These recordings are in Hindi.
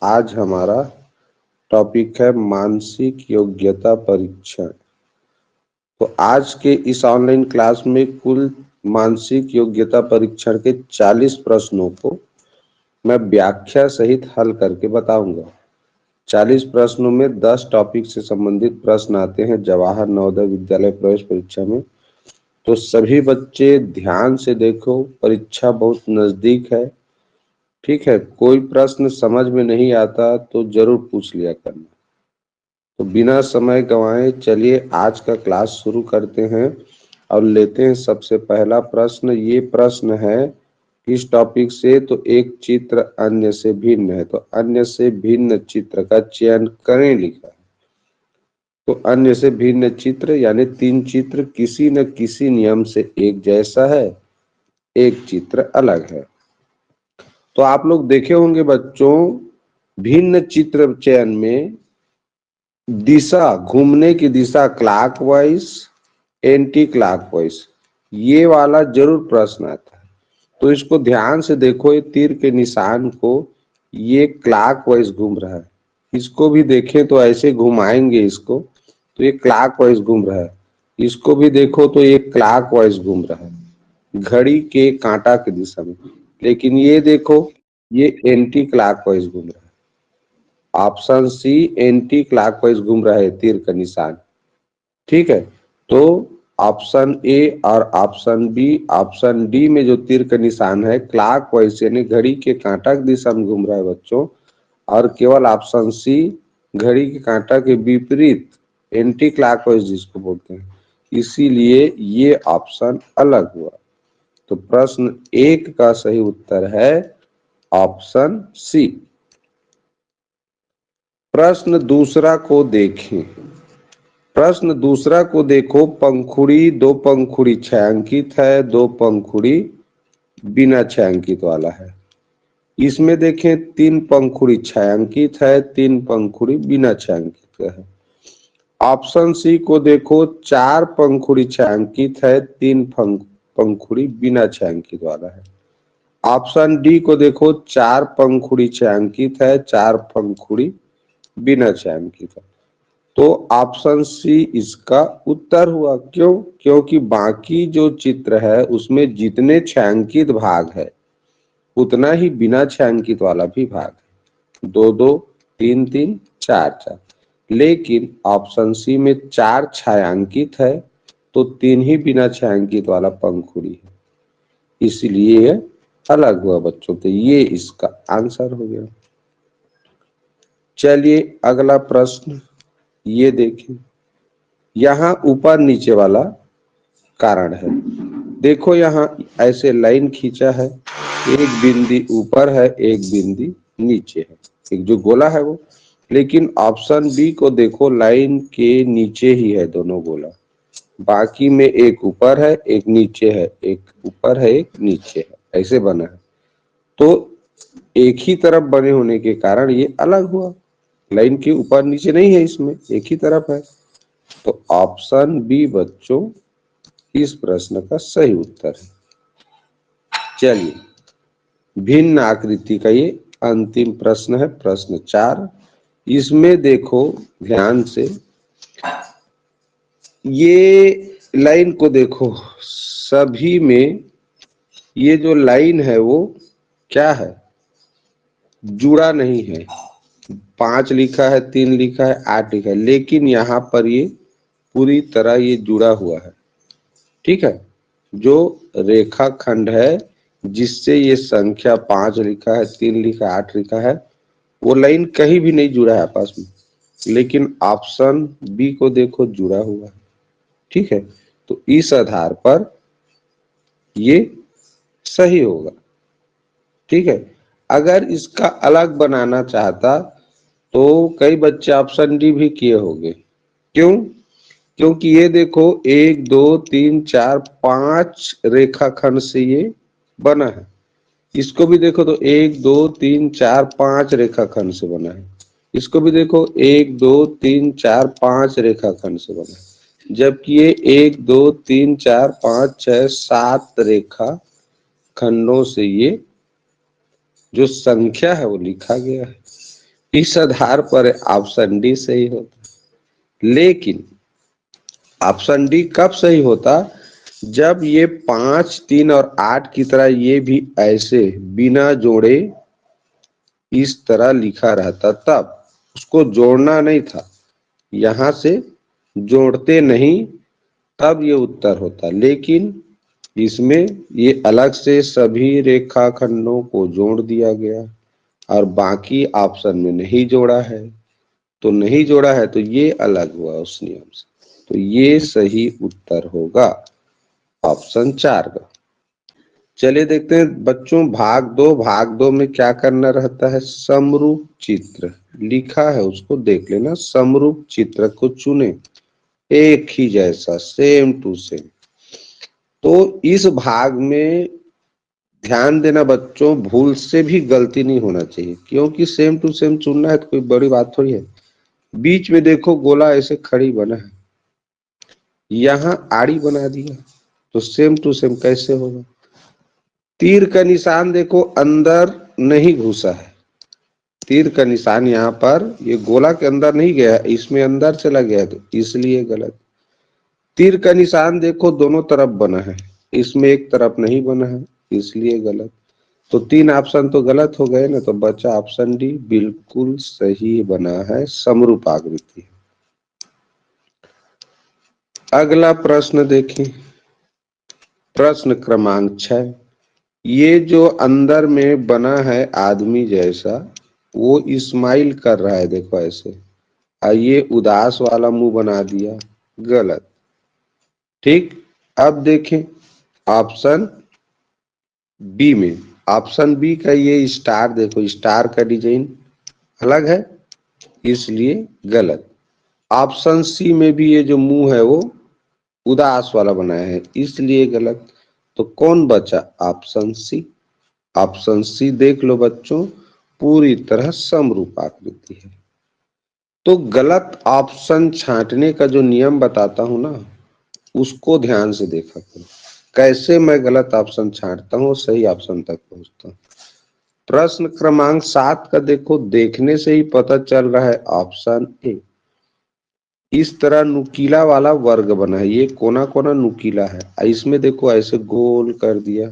आज हमारा टॉपिक है मानसिक योग्यता परीक्षण। तो आज के इस ऑनलाइन क्लास में कुल मानसिक योग्यता परीक्षण के 40 प्रश्नों को मैं व्याख्या सहित हल करके बताऊंगा। 40 प्रश्नों में 10 टॉपिक से संबंधित प्रश्न आते हैं जवाहर नवोदय विद्यालय प्रवेश परीक्षा में। तो सभी बच्चे ध्यान से देखो, परीक्षा बहुत नजदीक है। ठीक है, कोई प्रश्न समझ में नहीं आता तो जरूर पूछ लिया करना। तो बिना समय गंवाए चलिए आज का क्लास शुरू करते हैं और लेते हैं सबसे पहला प्रश्न। ये प्रश्न है किस टॉपिक से, तो एक चित्र अन्य से भिन्न है, तो अन्य से भिन्न चित्र का चयन करें लिखा है। तो अन्य से भिन्न चित्र यानी 3 चित्र किसी न किसी नियम से एक जैसा है, एक चित्र अलग है। तो आप लोग देखे होंगे बच्चों, भिन्न चित्र चयन में दिशा, घूमने की दिशा क्लॉकवाइज, एंटी क्लॉकवाइज, ये वाला जरूर प्रश्न आता है। तो इसको ध्यान से देखो, ये तीर के निशान को ये क्लॉकवाइज घूम रहा है। इसको भी देखें तो ऐसे घुमाएंगे इसको तो ये क्लॉकवाइज घूम रहा है। इसको भी देखो तो ये क्लॉकवाइज घूम रहा है, घड़ी के कांटा की दिशा में। लेकिन ये देखो, ये एंटी क्लॉकवाइज घूम रहा है। ऑप्शन सी एंटी क्लॉकवाइज घूम रहा है तीर का निशान। ठीक है, तो ऑप्शन ए और ऑप्शन बी, ऑप्शन डी में जो तीर का निशान है क्लॉकवाइज यानी घड़ी के कांटा की दिशा में घूम रहा है बच्चों, और केवल ऑप्शन सी घड़ी के कांटा के विपरीत, एंटी क्लॉकवाइज जिसको बोलते हैं, इसीलिए ये ऑप्शन अलग हुआ। तो प्रश्न 1 का सही उत्तर है ऑप्शन सी। प्रश्न दूसरा को देखें। प्रश्न दूसरा को देखो, पंखुड़ी, 2 पंखुड़ी छायांकित है, 2 पंखुड़ी बिना छायांकित वाला है। इसमें देखें 3 पंखुड़ी छायांकित है, 3 पंखुड़ी बिना छायांकित है। ऑप्शन सी को देखो, 4 पंखुड़ी छायांकित है, 3 पंखुड़ी बिना छायांकित वाला है। ऑप्शन डी को देखो, 4 पंखुड़ी छायांकित है, 4 पंखुड़ी बिना छायांकित है। तो ऑप्शन सी इसका उत्तर हुआ। क्यों? क्योंकि बाकी जो चित्र है उसमें जितने छायांकित भाग है उतना ही बिना छायांकित वाला भी भाग है, 2 2 3 3 4 4। लेकिन ऑप्शन सी में 4 छायांकित है तो 3 ही बिना छायांकित वाला पंखुड़ी है, इसलिए ये अलग हुआ बच्चों। तो ये इसका आंसर हो गया। चलिए अगला प्रश्न ये देखें, यहाँ ऊपर नीचे वाला कारण है। देखो यहाँ ऐसे लाइन खींचा है, एक बिंदी ऊपर है, एक बिंदी नीचे है, एक जो गोला है वो। लेकिन ऑप्शन बी को देखो, लाइन के नीचे ही है दोनों गोला, बाकी में एक ऊपर है एक नीचे है, एक ऊपर है एक नीचे है, ऐसे बना है। तो एक ही तरफ बने होने के कारण ये अलग हुआ, लाइन के ऊपर नीचे नहीं है, इसमें एक ही तरफ है। तो ऑप्शन बी बच्चों इस प्रश्न का सही उत्तर है। चलिए भिन्न आकृति का ये अंतिम प्रश्न है, प्रश्न 4। इसमें देखो ध्यान से, ये लाइन को देखो, सभी में ये जो लाइन है वो क्या है, जुड़ा नहीं है। 5 लिखा है, 3 लिखा है, 8 लिखा है, लेकिन यहाँ पर ये पूरी तरह ये जुड़ा हुआ है। ठीक है, जो रेखा खंड है जिससे ये संख्या 5 लिखा है, 3 लिखा है, 8 लिखा है, वो लाइन कहीं भी नहीं जुड़ा है आपस में। लेकिन ऑप्शन बी को देखो जुड़ा हुआ है। ठीक है, तो इस आधार पर ये सही होगा। ठीक है, अगर इसका अलग बनाना चाहता तो कई बच्चे ऑप्शन डी भी किए होंगे। क्यों? क्योंकि ये देखो 1 2 3 4 5 रेखाखंड से ये बना है। इसको भी देखो तो 1 2 3 4 5 रेखाखंड से बना है। इसको भी देखो 1 2 3 4 5 रेखाखंड से बना है। जबकि ये 1 2 3 4 5 6 7 रेखा खंडों से ये जो संख्या है वो लिखा गया है। इस आधार पर ऑप्शन डी सही होता। लेकिन ऑप्शन डी कब सही होता, जब ये 5, 3 और 8 की तरह ये भी ऐसे बिना जोड़े इस तरह लिखा रहता, तब उसको जोड़ना नहीं था, यहां से जोड़ते नहीं, तब ये उत्तर होता। लेकिन इसमें ये अलग से सभी रेखाखंडों को जोड़ दिया गया और बाकी ऑप्शन में नहीं जोड़ा है, तो नहीं जोड़ा है तो ये अलग हुआ उस नियम से, तो ये सही उत्तर होगा ऑप्शन 4 का। चलिए देखते हैं बच्चों भाग दो में क्या करना रहता है, समरूप चित्र लिखा है उसको देख लेना, समरूप चित्र को चुने, एक ही जैसा सेम टू सेम। तो इस भाग में ध्यान देना बच्चों, भूल से भी गलती नहीं होना चाहिए, क्योंकि सेम टू सेम चुनना है तो कोई बड़ी बात थोड़ी है। बीच में देखो गोला ऐसे खड़ी बना है, यहां आड़ी बना दिया, तो सेम टू सेम कैसे होगा। तीर का निशान देखो अंदर नहीं घुसा है, तीर का निशान यहाँ पर ये गोला के अंदर नहीं गया है, इसमें अंदर चला गया, तो इसलिए गलत। तीर का निशान देखो दोनों तरफ बना है, इसमें एक तरफ नहीं बना है, इसलिए गलत। तो 3 ऑप्शन तो गलत हो गए ना, तो बचा ऑप्शन डी बिल्कुल सही बना है, समरूप आकृति। अगला प्रश्न देखें, प्रश्न क्रमांक 6। ये जो अंदर में बना है आदमी जैसा, वो इस्माइल कर रहा है देखो ऐसे, ये उदास वाला मुंह बना दिया, गलत। ठीक, अब देखें ऑप्शन बी में, ऑप्शन बी का ये स्टार देखो, स्टार का डिजाइन अलग है, इसलिए गलत। ऑप्शन सी में भी ये जो मुंह है वो उदास वाला बनाया है, इसलिए गलत। तो कौन बचा, ऑप्शन सी। ऑप्शन सी देख लो बच्चों, पूरी तरह समरूप आकृति है। तो गलत ऑप्शन छांटने का जो नियम बताता हूं ना, उसको ध्यान से देखा करो, कैसे मैं गलत ऑप्शन छांटता हूँ, सही ऑप्शन तक पहुंचता हूँ। प्रश्न क्रमांक 7 का देखो, देखने से ही पता चल रहा है ऑप्शन ए। इस तरह नुकीला वाला वर्ग बना है, ये कोना कोना नुकीला है, इसमें देखो ऐसे गोल कर दिया,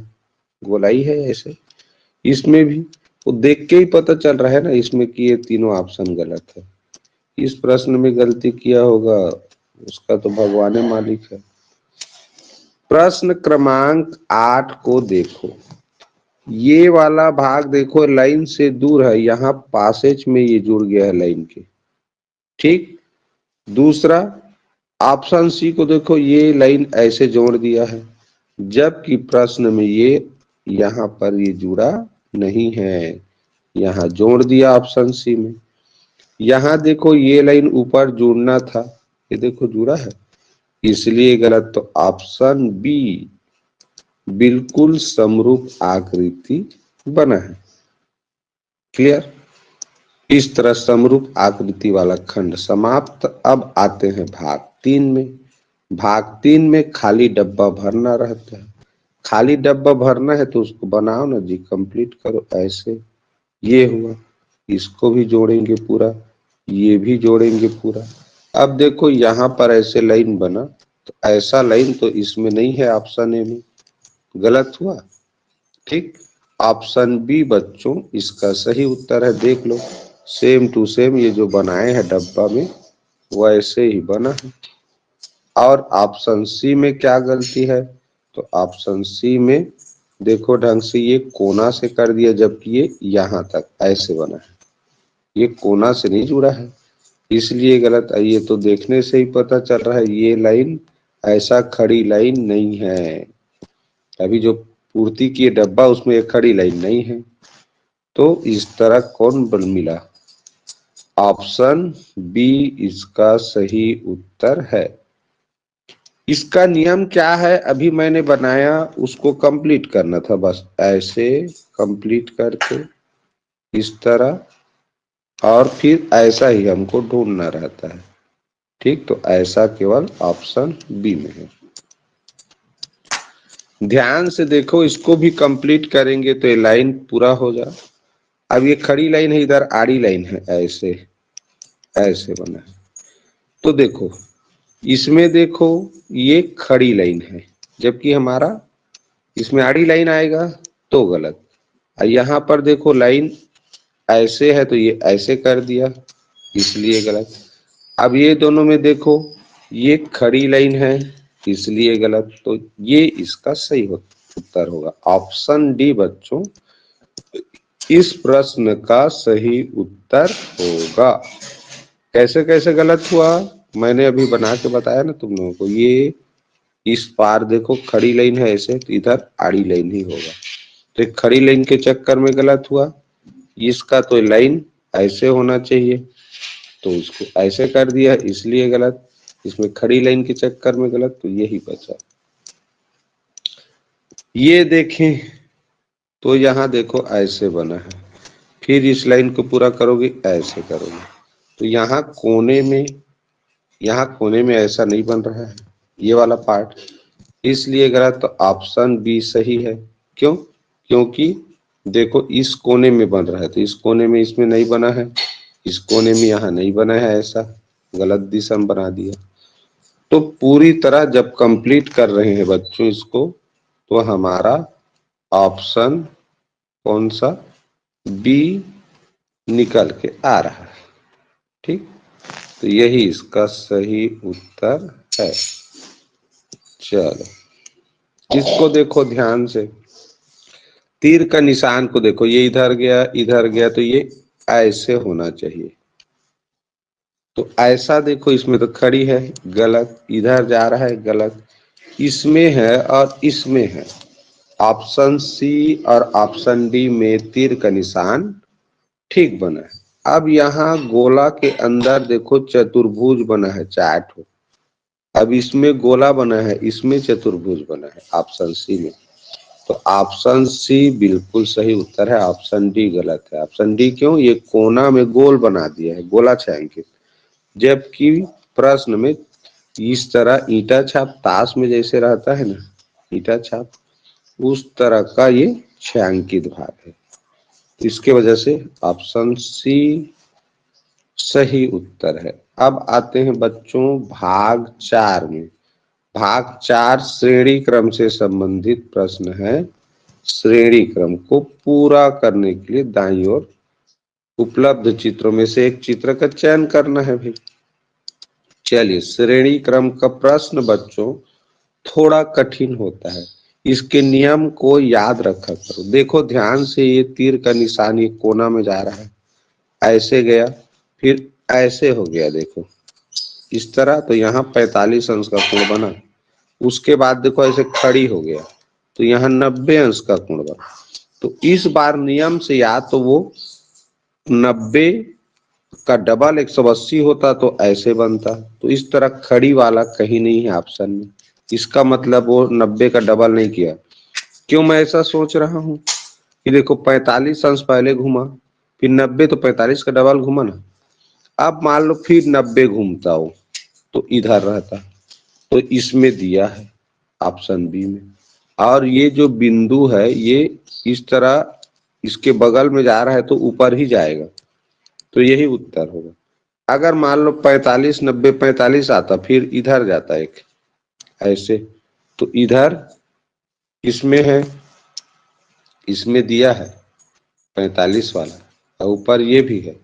गोलाई है ऐसे, इसमें भी वो देख के ही पता चल रहा है ना इसमें कि ये तीनों ऑप्शन गलत है। इस प्रश्न में गलती किया होगा उसका तो भगवान मालिक है। प्रश्न क्रमांक 8 को देखो, ये वाला भाग देखो लाइन से दूर है, यहाँ पासेज में ये जुड़ गया है लाइन के। ठीक, दूसरा ऑप्शन सी को देखो, ये लाइन ऐसे जोड़ दिया है, जबकि प्रश्न में ये यहाँ पर ये जुड़ा नहीं है, यहाँ जोड़ दिया ऑप्शन सी में। यहाँ देखो ये लाइन ऊपर जुड़ना था, ये देखो जुड़ा है, इसलिए गलत। तो ऑप्शन बी बिल्कुल समरूप आकृति बना है। क्लियर, इस तरह समरूप आकृति वाला खंड समाप्त। अब आते हैं भाग 3 में। भाग 3 में खाली डब्बा भरना रहता है, खाली डब्बा भरना है तो उसको बनाओ ना जी, कंप्लीट करो ऐसे। ये हुआ, इसको भी जोड़ेंगे पूरा, ये भी जोड़ेंगे पूरा। अब देखो यहाँ पर ऐसे लाइन बना, तो ऐसा लाइन तो इसमें नहीं है, ऑप्शन ए में, गलत हुआ। ठीक, ऑप्शन बी बच्चों इसका सही उत्तर है, देख लो सेम टू सेम ये जो बनाए हैं डब्बा में वैसे ही बना है। और ऑप्शन सी में क्या गलती है, तो ऑप्शन सी में देखो ढंग से ये कोना से कर दिया, जबकि ये यहाँ तक ऐसे बना है, ये कोना से नहीं जुड़ा है, इसलिए गलत। ये तो देखने से ही पता चल रहा है ये लाइन ऐसा खड़ी लाइन नहीं है, अभी जो पूर्ति की डब्बा उसमें एक खड़ी लाइन नहीं है। तो इस तरह कौन बल मिला, ऑप्शन बी इसका सही उत्तर है। इसका नियम क्या है, अभी मैंने बनाया उसको कंप्लीट करना था, बस ऐसे कंप्लीट करके इस तरह, और फिर ऐसा ही हमको ढूंढना रहता है। ठीक, तो ऐसा केवल ऑप्शन बी में है। ध्यान से देखो, इसको भी कंप्लीट करेंगे तो ये लाइन पूरा हो जाए। अब ये खड़ी लाइन है, इधर आड़ी लाइन है, ऐसे ऐसे बना है। तो देखो इसमें देखो ये खड़ी लाइन है, जबकि हमारा इसमें आड़ी लाइन आएगा तो गलत। और यहाँ पर देखो लाइन ऐसे है तो ये ऐसे कर दिया, इसलिए गलत। अब ये दोनों में देखो ये खड़ी लाइन है इसलिए गलत। तो ये इसका सही उत्तर होगा ऑप्शन डी बच्चों, इस प्रश्न का सही उत्तर होगा। कैसे कैसे गलत हुआ मैंने अभी बना के बताया ना तुम लोगों को। ये इस पार देखो खड़ी लाइन है ऐसे, तो इधर आड़ी लाइन ही होगा, तो एक खड़ी लाइन के चक्कर में गलत हुआ। इसका तो लाइन ऐसे होना चाहिए तो उसको ऐसे कर दिया इसलिए गलत। इसमें खड़ी लाइन के चक्कर में गलत, तो यही बचा। ये देखें तो यहाँ देखो ऐसे बना है, फिर इस लाइन को पूरा करोगे ऐसे करोगे, तो यहाँ कोने में ऐसा नहीं बन रहा है ये वाला पार्ट, इसलिए गलत। तो ऑप्शन बी सही है। क्यों? क्योंकि देखो इस कोने में बन रहा है तो इस कोने में इसमें नहीं बना है, इस कोने में यहाँ नहीं बना है, ऐसा गलत दिशा में बना दिया। तो पूरी तरह जब कंप्लीट कर रहे हैं बच्चों इसको, तो हमारा ऑप्शन कौन सा, बी निकल के आ रहा है। ठीक, तो यही इसका सही उत्तर है। चलो इसको देखो ध्यान से, तीर का निशान को देखो, ये इधर गया तो ये ऐसे होना चाहिए। तो ऐसा देखो इसमें तो खड़ी है गलत, इधर जा रहा है गलत, इसमें है और इसमें है। ऑप्शन सी और ऑप्शन डी में तीर का निशान ठीक बना है। अब यहाँ गोला के अंदर देखो चतुर्भुज बना है, चार ठो। अब इसमें गोला बना है, इसमें चतुर्भुज बना है ऑप्शन सी में। तो ऑप्शन सी बिल्कुल सही उत्तर है, ऑप्शन डी गलत है। ऑप्शन डी क्यों? ये कोना में गोल बना दिया है, गोला छायांकित, जबकि प्रश्न में इस तरह ईंटा छाप ताश में जैसे रहता है ना, ईंटा छाप, उस तरह का ये छायांकित भाग है। तो इसके वजह से ऑप्शन सी सही उत्तर है। अब आते हैं बच्चों भाग 4 में। भाग 4 श्रेणी क्रम से संबंधित प्रश्न है। श्रेणी क्रम को पूरा करने के लिए दाईं ओर उपलब्ध चित्रों में से एक चित्र का चयन करना है भाई। चलिए, श्रेणी क्रम का प्रश्न बच्चों थोड़ा कठिन होता है, इसके नियम को याद रखा करो। देखो ध्यान से, ये तीर का निशान ये कोना में जा रहा है, ऐसे गया फिर ऐसे हो गया, देखो इस तरह, तो यहाँ 45 अंश का कोण बना। उसके बाद देखो ऐसे खड़ी हो गया तो यहाँ 90 अंश का कोण बना। तो इस बार नियम से या तो वो 90 का डबल 180 होता तो ऐसे बनता, तो इस तरह खड़ी वाला कहीं नहीं है ऑप्शन में। इसका मतलब वो 90 का डबल नहीं किया। क्यों मैं ऐसा सोच रहा हूँ कि देखो 45 अंश पहले घूमा, फिर 90 तो 45 का डबल घूमा ना। अब मान लो फिर 90 घूमता हो तो इधर रहता, तो इसमें दिया है ऑप्शन बी में। और ये जो बिंदु है ये इस तरह इसके बगल में जा रहा है तो ऊपर ही जाएगा, तो यही उत्तर होगा। अगर मान लो 45 90 45 आता फिर इधर जाता एक ऐसे, तो इधर इसमें है, इसमें दिया है 45 वाला और ऊपर ये भी है।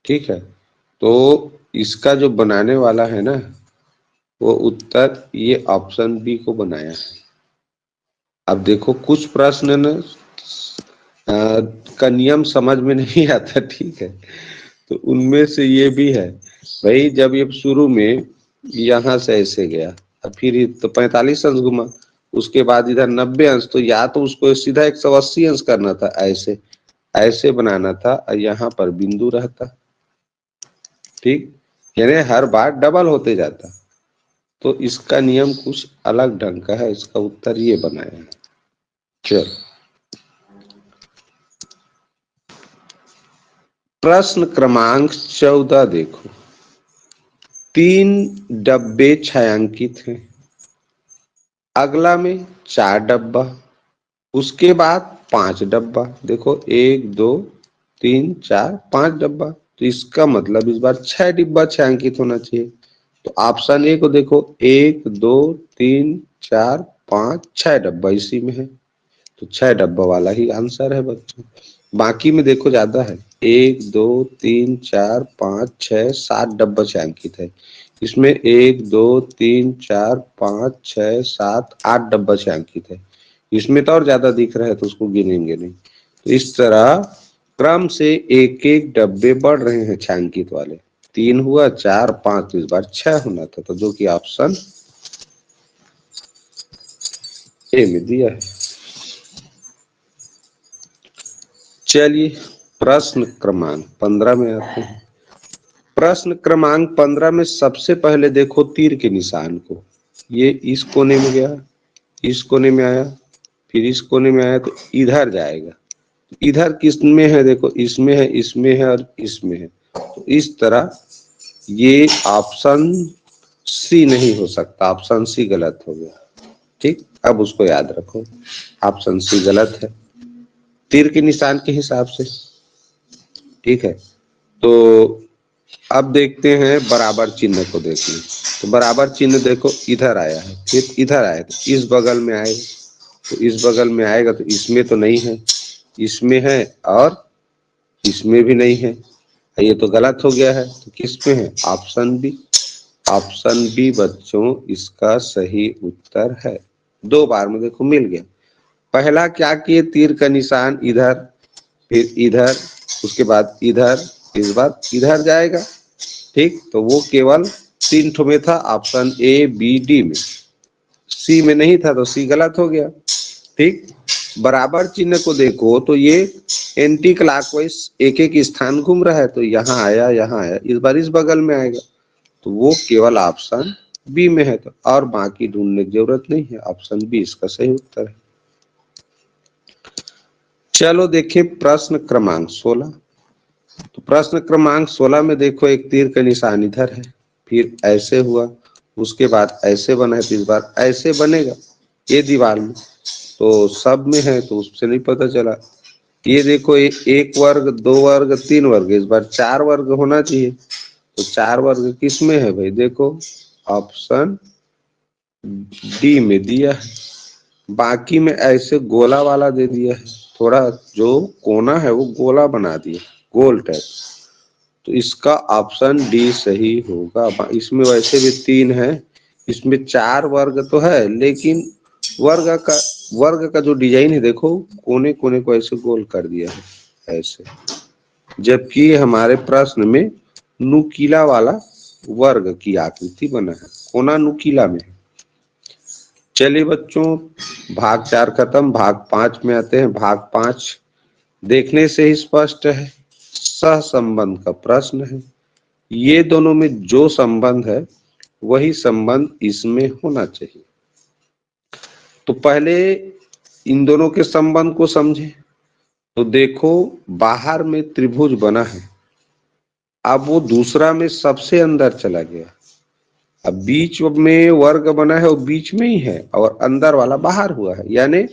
ठीक है, तो इसका जो बनाने वाला है ना, वो उत्तर ये ऑप्शन बी को बनाया है। अब देखो कुछ प्रश्न न का नियम समझ में नहीं आता, ठीक है, तो उनमें से ये भी है भाई। जब ये शुरू में यहाँ से ऐसे गया, अब फिर तो 45 अंश घुमा, उसके बाद इधर 90 अंश, तो या तो उसको सीधा 180 अंश करना था, ऐसे ऐसे बनाना था और यहाँ पर बिंदु रहता। ठीक, यानी हर बार डबल होते जाता। तो इसका नियम कुछ अलग ढंग का है, इसका उत्तर ये बनाया है। चलो प्रश्न क्रमांक 14 देखो, 3 डब्बे छायांकित हैं, अगला में 4 डब्बा, उसके बाद 5 डब्बा। देखो 1 2 3 4 5 डब्बा, तो इसका मतलब इस बार 6 डिब्बा 6 अंकित होना चाहिए। तो ऑप्शन ए को देखो, 1 2 3 4 5 6 डब्बा इसी में है, तो 6 डब्बा वाला ही आंसर है बच्चों। बाकी में देखो ज्यादा है, 1 2 3 4 5 6 7 डब्बा 6 अंकित है। इसमें 1 2 3 4 5 6 7 8 डब्बा 6 अंकित है। इसमें तो और ज्यादा दिख रहा है, तो उसको गिनेंगे नहीं। तो इस तरह क्रम से एक एक डब्बे बढ़ रहे हैं 6 अंकित वाले। 3 हुआ, 4 5, तो इस बार 6 होना था, तो जो कि ऑप्शन ए में दिया है। चलिए प्रश्न क्रमांक 15 में आते हैं। प्रश्न क्रमांक 15 में सबसे पहले देखो तीर के निशान को। ये इस कोने में गया, इस कोने में आया, फिर इस कोने में आया, तो इधर जाएगा। इधर किस में है, देखो इसमें है, इसमें है और इसमें है। तो इस तरह ये ऑप्शन सी नहीं हो सकता, ऑप्शन सी गलत हो गया। ठीक, अब उसको याद रखो, ऑप्शन सी गलत है तीर के निशान के हिसाब से। ठीक है, तो अब देखते हैं बराबर चिन्ह को। देखिए तो बराबर चिन्ह देखो, इधर आया है, फिर इधर आया, तो इस बगल में आएगा, तो इस बगल में आएगा, तो इसमें तो नहीं है, इसमें है और इसमें भी नहीं है, ये तो गलत हो गया है। तो किस पे है, ऑप्शन बी। ऑप्शन बी बच्चों इसका सही उत्तर है। 2 बार में देखो मिल गया। पहला क्या किए, तीर का निशान इधर, फिर इधर, उसके बाद इधर, इस बार इधर जाएगा। ठीक, तो वो केवल 3 ठो में था, ऑप्शन ए बी डी में, सी में नहीं था, तो सी गलत हो गया। ठीक, बराबर चिन्ह को देखो तो ये एंटी क्लॉकवाइज एक एक स्थान घूम रहा है, तो यहाँ आया, यहाँ आया, इस बार इस बगल में आएगा, तो वो केवल ऑप्शन बी में है। तो और बाकी ढूंढने की जरूरत नहीं है, ऑप्शन बी इसका सही उत्तर है। चलो देखिए प्रश्न क्रमांक 16। तो प्रश्न क्रमांक 16 में देखो एक तीर का निशान इधर है, फिर ऐसे हुआ, उसके बाद ऐसे बना है, तो इस बार ऐसे बनेगा ये दीवार में, तो सब में है, तो उससे नहीं पता चला। ये देखो एक वर्ग, 2 वर्ग, 3 वर्ग, इस बार 4 वर्ग होना चाहिए, तो 4 वर्ग किस में है भाई, देखो ऑप्शन डी में दिया है। बाकी में ऐसे गोला वाला दे दिया है, थोड़ा जो कोना है वो गोला बना दिया, गोल टाइप, तो इसका ऑप्शन डी सही होगा। इसमें वैसे भी 3 है, इसमें 4 वर्ग तो है, लेकिन वर्ग का जो डिजाइन है देखो, कोने कोने को ऐसे गोल कर दिया है ऐसे, जबकि हमारे प्रश्न में नुकीला वाला वर्ग की आकृति बना है, कोना नुकीला में है। चलिए बच्चों, भाग 4 खत्म, भाग 5 में आते हैं। भाग 5 देखने से ही स्पष्ट है, सहसंबंध का प्रश्न है। ये दोनों में जो संबंध है वही संबंध इसमें होना चाहिए। तो पहले इन दोनों के संबंध को समझे। तो देखो बाहर में त्रिभुज बना है, अब वो दूसरा में सबसे अंदर चला गया, अब बीच में वर्ग बना है, वो बीच में ही है, और अंदर वाला बाहर हुआ है, यानी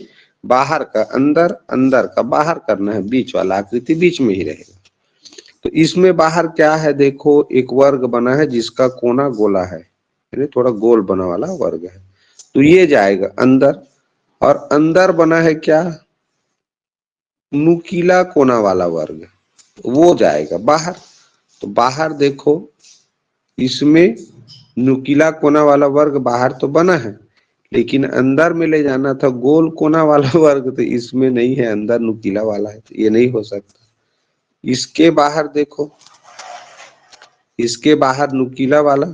बाहर का अंदर, अंदर का बाहर करना है, बीच वाला आकृति बीच में ही रहेगा। तो इसमें बाहर क्या है, देखो एक वर्ग बना है जिसका कोना गोला है, यानी थोड़ा गोल बना वाला वर्ग है, तो ये जाएगा अंदर। और अंदर बना है क्या, नुकीला कोना वाला वर्ग, वो जाएगा बाहर। तो बाहर देखो, इसमें नुकीला कोना वाला वर्ग बाहर तो बना है, लेकिन अंदर में ले जाना था गोल कोना वाला वर्ग, तो इसमें नहीं है, अंदर नुकीला वाला है, तो ये नहीं हो सकता। इसके बाहर देखो, इसके बाहर नुकीला वाला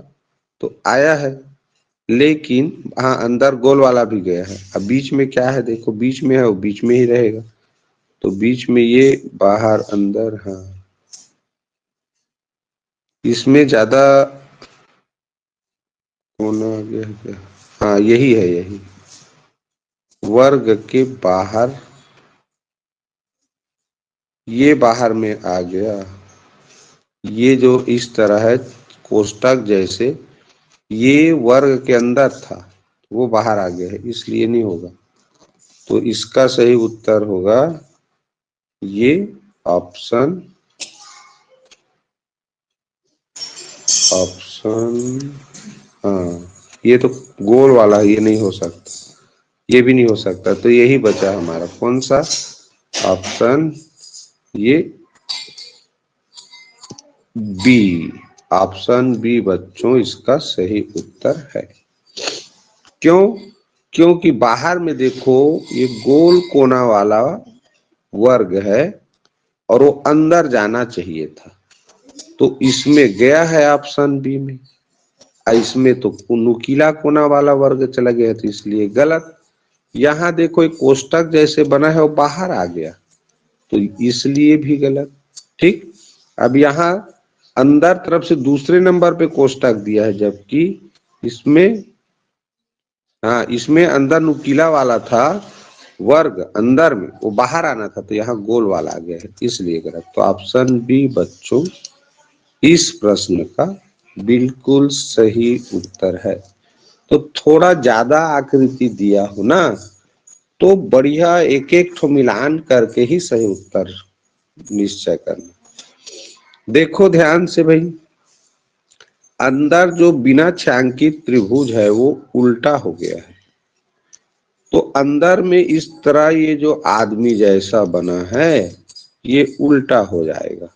तो आया है, लेकिन हाँ अंदर गोल वाला भी गया है। अब बीच में क्या है, देखो बीच में है, वो बीच में ही रहेगा, तो बीच में ये बाहर अंदर, हाँ इसमें ज्यादा कोना आ गया क्या, हाँ यही है, यही वर्ग के बाहर, ये बाहर में आ गया, ये जो इस तरह है कोष्टक जैसे, ये वर्ग के अंदर था, वो बाहर आ गया है, इसलिए नहीं होगा। तो इसका सही उत्तर होगा ये ऑप्शन हाँ, ये तो गोल वाला, ये नहीं हो सकता, ये भी नहीं हो सकता, तो यही बचा हमारा कौन सा ऑप्शन, ये बी। ऑप्शन बी बच्चों इसका सही उत्तर है। क्यों? क्योंकि बाहर में देखो ये गोल कोना वाला वर्ग है और वो अंदर जाना चाहिए था, तो इसमें गया है ऑप्शन बी में। इसमें तो नुकीला कोना वाला वर्ग चला गया, तो इसलिए गलत। यहाँ देखो एक कोष्टक जैसे बना है वो बाहर आ गया, तो इसलिए भी गलत। ठीक। अब यहाँ अंदर तरफ से दूसरे नंबर पे कोष्टक दिया है, जबकि इसमें, हाँ, इसमें अंदर नुकीला वाला था वर्ग, अंदर में वो बाहर आना था, तो यहाँ गोल वाला आ गया है, इसलिए गलत। तो ऑप्शन बी बच्चों इस प्रश्न का बिल्कुल सही उत्तर है। तो थोड़ा ज्यादा आकृति दिया हो ना, तो बढ़िया एक एक ठो मिलान करके ही सही उत्तर निश्चय करना। देखो ध्यान से भाई, अंदर जो बिना छायांकित त्रिभुज है वो उल्टा हो गया है, तो अंदर में इस तरह ये जो आदमी जैसा बना है ये उल्टा हो जाएगा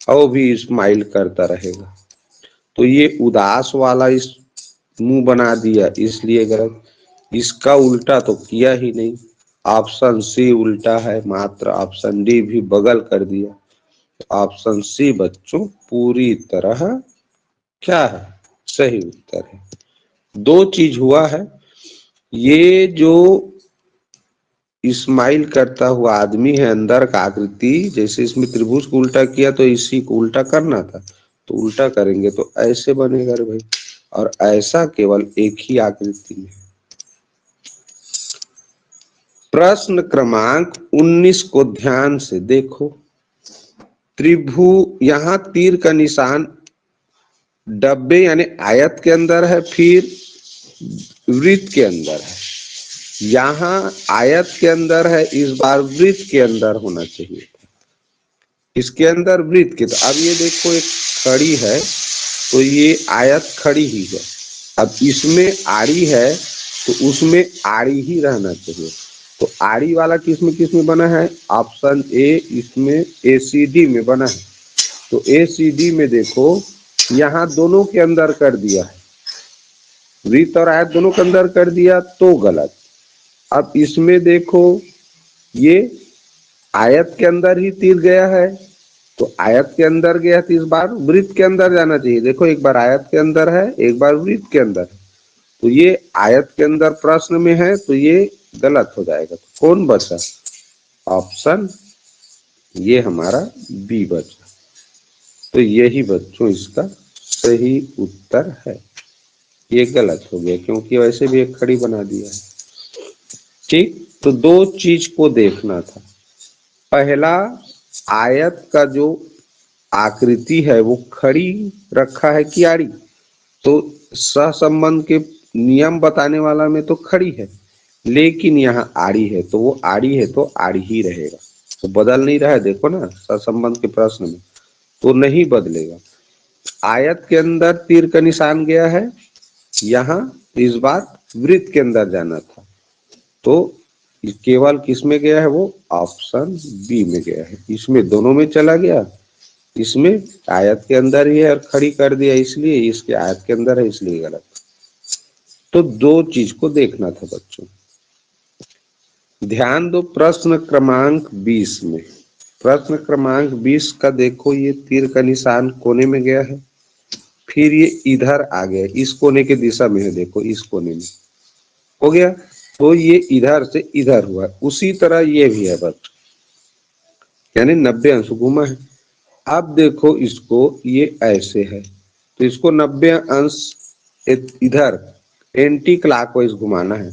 और भी स्माइल करता रहेगा, तो ये उदास वाला इस मुंह बना दिया, इसलिए गलत। इसका उल्टा तो किया ही नहीं, ऑप्शन सी उल्टा है, मात्र ऑप्शन डी भी बगल कर दिया। ऑप्शन सी बच्चों पूरी तरह क्या है, सही उत्तर है। दो चीज हुआ है, ये जो स्माइल करता हुआ आदमी है, अंदर का आकृति, जैसे इसमें त्रिभुज को उल्टा किया तो इसी को उल्टा करना था, तो उल्टा करेंगे तो ऐसे बनेगा रे भाई, और ऐसा केवल एक ही आकृति में। प्रश्न क्रमांक 19 को ध्यान से देखो। त्रिभुज, यहां तीर का निशान डब्बे यानी आयत के अंदर है, फिर वृत्त के अंदर है। यहां आयत के अंदर है, इस बार वृत्त के अंदर होना चाहिए था, इसके अंदर वृत्त के। तो अब ये देखो एक खड़ी है, तो ये आयत खड़ी ही है। अब इसमें आड़ी है, तो उसमें आड़ी ही रहना चाहिए। तो आड़ी वाला किसमें बना है, ऑप्शन ए, इसमें एसीडी में बना है। तो एसीडी में देखो यहाँ दोनों के अंदर कर दिया है, वृत्त और आयत दोनों के अंदर कर दिया, तो गलत। अब इसमें देखो ये आयत के अंदर ही तीर गया है, तो आयत के अंदर गया, तो इस बार वृत्त के अंदर जाना चाहिए। देखो एक बार आयत के अंदर है, एक बार वृत्त के अंदर है, तो ये आयत के अंदर प्रश्न में है, तो ये गलत हो जाएगा। तो कौन बचा, ऑप्शन ये हमारा बी बचा। तो यही बच्चों इसका सही उत्तर है। ये गलत हो गया क्योंकि वैसे भी एक खड़ी बना दिया है। ठीक, तो दो चीज को देखना था। पहला, आयत का जो आकृति है वो खड़ी रखा है कि आड़ी, तो सहसंबंध के नियम बताने वाला में तो खड़ी है, लेकिन यहाँ आड़ी है, तो वो आड़ी है तो आड़ी ही रहेगा, तो बदल नहीं रहा है। देखो ना सहसंबंध के प्रश्न में तो नहीं बदलेगा। आयत के अंदर तीर का निशान गया है, यहाँ इस बार वृत्त के अंदर जाना था, तो केवल किस में गया है, वो ऑप्शन बी में गया है। इसमें दोनों में चला गया, इसमें आयत के अंदर ही है और खड़ी कर दिया, इसलिए इसके आयत के अंदर है, इसलिए गलत। तो दो चीज को देखना था बच्चों। ध्यान दो प्रश्न क्रमांक 20 में। प्रश्न क्रमांक 20 का देखो, ये तीर का निशान कोने में गया है, फिर ये इधर आ गया, इस कोने के दिशा में है, देखो इस कोने में हो गया, तो ये इधर से इधर हुआ। उसी तरह ये भी है बच्चों, यानी 90 अंश घूमा है। अब देखो इसको, ये ऐसे है, तो इसको 90 अंश इधर एंटी क्लॉकवाइज घुमाना है,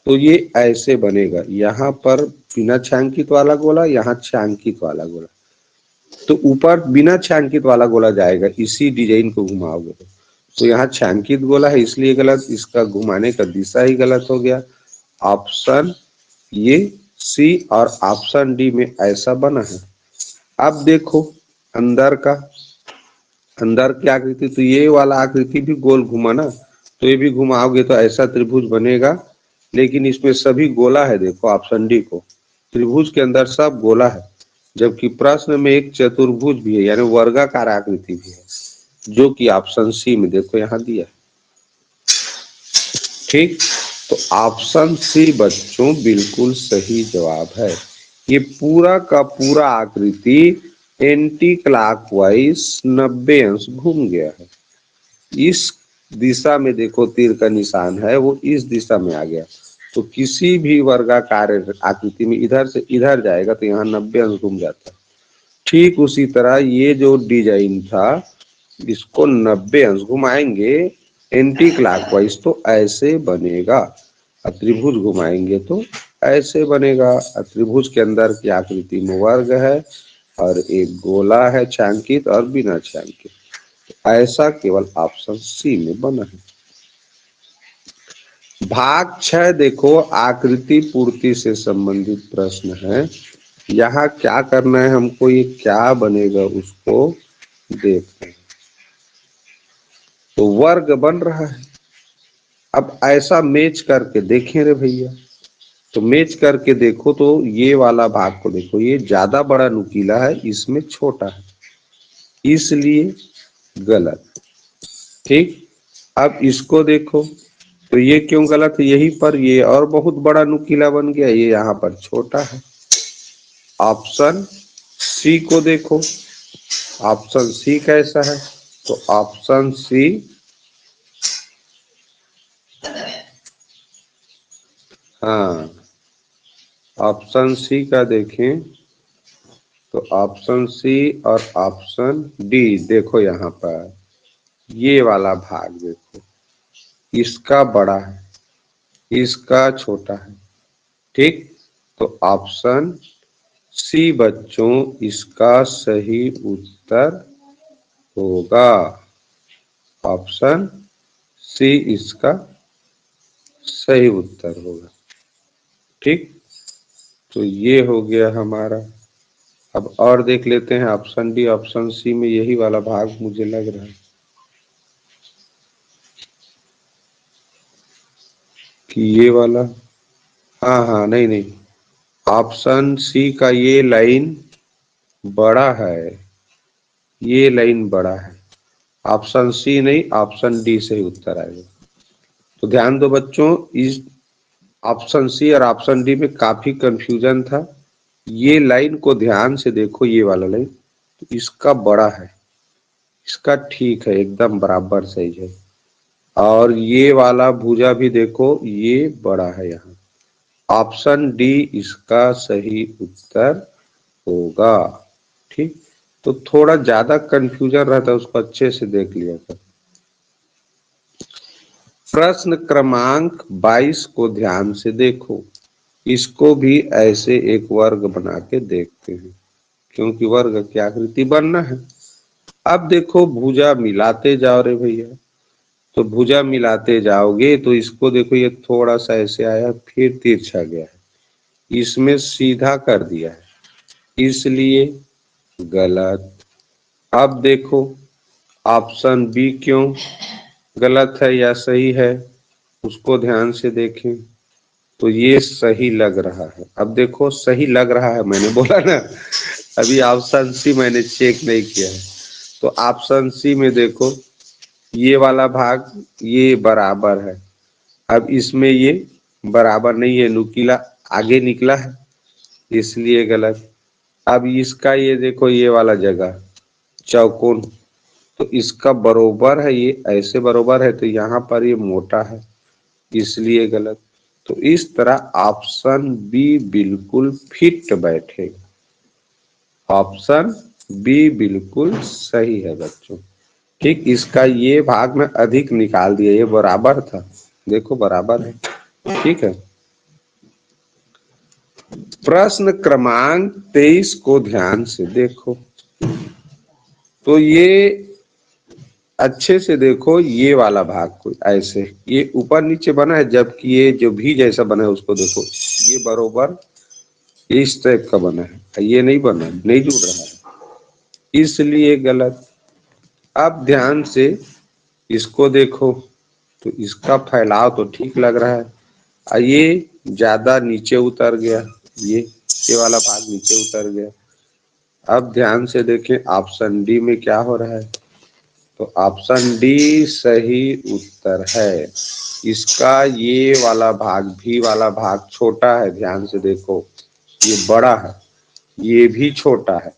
तो ये ऐसे बनेगा। यहाँ पर बिना छायांकित वाला गोला, यहाँ छायांकित वाला गोला, तो ऊपर बिना छायांकित वाला गोला जाएगा, इसी डिजाइन को घुमाओगे तो यहाँ छायांकित गोला है इसलिए गलत, इसका घुमाने का दिशा ही गलत हो गया। ऑप्शन ये सी और ऑप्शन डी में ऐसा बना है। अब देखो अंदर का, अंदर की आकृति, तो ये वाला आकृति भी गोल घुमा ना, तो ये भी घुमाओगे तो ऐसा त्रिभुज बनेगा, लेकिन इसमें सभी गोला है। देखो ऑप्शन डी को, त्रिभुज के अंदर सब गोला है, जबकि प्रश्न में एक चतुर्भुज भी है, यानी वर्गाकार आकृति भी है, जो कि ऑप्शन सी में देखो यहाँ दिया है। ठीक, तो ऑप्शन सी बच्चों बिल्कुल सही जवाब है। ये पूरा का पूरा आकृति एंटी क्लॉकवाइज 90 अंश घूम गया है। इस दिशा में देखो तीर का निशान है, वो इस दिशा में आ गया, तो किसी भी वर्गाकार आकृति में इधर से इधर जाएगा तो यहाँ 90 अंश घूम जाता है। ठीक उसी तरह ये जो डिजाइन था, इसको 90 अंश घुमाएंगे एंटी क्लॉकवाइज तो ऐसे बनेगा, और त्रिभुज घुमाएंगे तो ऐसे बनेगा। त्रिभुज के अंदर की आकृति में वर्ग है और एक गोला है छायांकित और बिना छायांकित, ऐसा केवल ऑप्शन सी में बना है। भाग 6 देखो आकृति पूर्ति से संबंधित प्रश्न है। यहाँ क्या करना है हमको, ये क्या बनेगा उसको देखते हैं। तो वर्ग बन रहा है, अब ऐसा मैच करके देखें रे भैया, तो मैच करके देखो तो ये वाला भाग को देखो, ये ज्यादा बड़ा नुकीला है, इसमें छोटा है, इसलिए गलत। ठीक, अब इसको देखो तो ये क्यों गलत है, यहीं पर ये और बहुत बड़ा नुकीला बन गया, ये यहाँ पर छोटा है। ऑप्शन सी को देखो, ऑप्शन सी कैसा है, तो ऑप्शन सी, हाँ ऑप्शन सी का देखें तो ऑप्शन सी और ऑप्शन डी देखो, यहाँ पर ये वाला भाग देखो, इसका बड़ा है, इसका छोटा है। ठीक, तो ऑप्शन सी बच्चों इसका सही उत्तर होगा। ऑप्शन सी इसका सही उत्तर होगा। ठीक, तो ये हो गया हमारा। अब और देख लेते हैं ऑप्शन डी, ऑप्शन सी में यही वाला भाग मुझे लग रहा है कि ये वाला, हाँ हाँ नहीं नहीं, ऑप्शन सी का ये लाइन बड़ा है, ये लाइन बड़ा है, ऑप्शन सी नहीं ऑप्शन डी से ही उत्तर आएगा। तो ध्यान दो बच्चों, इस ऑप्शन सी और ऑप्शन डी में काफी कंफ्यूजन था। ये लाइन को ध्यान से देखो, ये वाला लाइन, तो इसका बड़ा है, इसका ठीक है, एकदम बराबर साइज है, और ये वाला भुजा भी देखो ये बड़ा है यहाँ। ऑप्शन डी इसका सही उत्तर होगा। ठीक, तो थोड़ा ज्यादा कंफ्यूजन रहता है, उसको अच्छे से देख लिया कर। प्रश्न क्रमांक 22 को ध्यान से देखो, इसको भी ऐसे एक वर्ग बना के देखते हैं, क्योंकि वर्ग की आकृति बनना है। अब देखो भुजा मिलाते जाओ रे भैया, तो भुजा मिलाते जाओगे तो इसको देखो, ये थोड़ा सा ऐसे आया फिर तिरछा गया है, इसमें सीधा कर दिया है, इसलिए गलत। अब देखो ऑप्शन बी क्यों गलत है या सही है, उसको ध्यान से देखें, तो ये सही लग रहा है। अब देखो सही लग रहा है, मैंने बोला ना, अभी ऑप्शन सी मैंने चेक नहीं किया है, तो ऑप्शन सी में देखो ये वाला भाग ये बराबर है, अब इसमें ये बराबर नहीं है, नुकीला आगे निकला है, इसलिए गलत। अब इसका ये देखो ये वाला जगह चौकोन, तो इसका बरोबर है, ये ऐसे बरोबर है, तो यहाँ पर ये मोटा है, इसलिए गलत। तो इस तरह ऑप्शन बी बिल्कुल फिट बैठेगा। ऑप्शन बी बिल्कुल सही है बच्चों। ठीक, इसका ये भाग में अधिक निकाल दिया, ये बराबर था, देखो बराबर है। ठीक है, प्रश्न क्रमांक 23 को ध्यान से देखो, तो ये अच्छे से देखो, ये वाला भाग को ऐसे ये ऊपर नीचे बना है, जबकि ये जो भी जैसा बना है उसको देखो, ये बरोबर इस टाइप का बना है, ये नहीं बना, नहीं जुड़ रहा है, इसलिए गलत। अब ध्यान से इसको देखो तो इसका फैलाव तो ठीक लग रहा है, और ये ज्यादा नीचे उतर गया, ये वाला भाग नीचे उतर गया। अब ध्यान से देखें ऑप्शन डी में क्या हो रहा है, तो ऑप्शन डी सही उत्तर है। इसका ये वाला भाग, भी वाला भाग छोटा है, ध्यान से देखो, ये बड़ा है, ये भी छोटा है,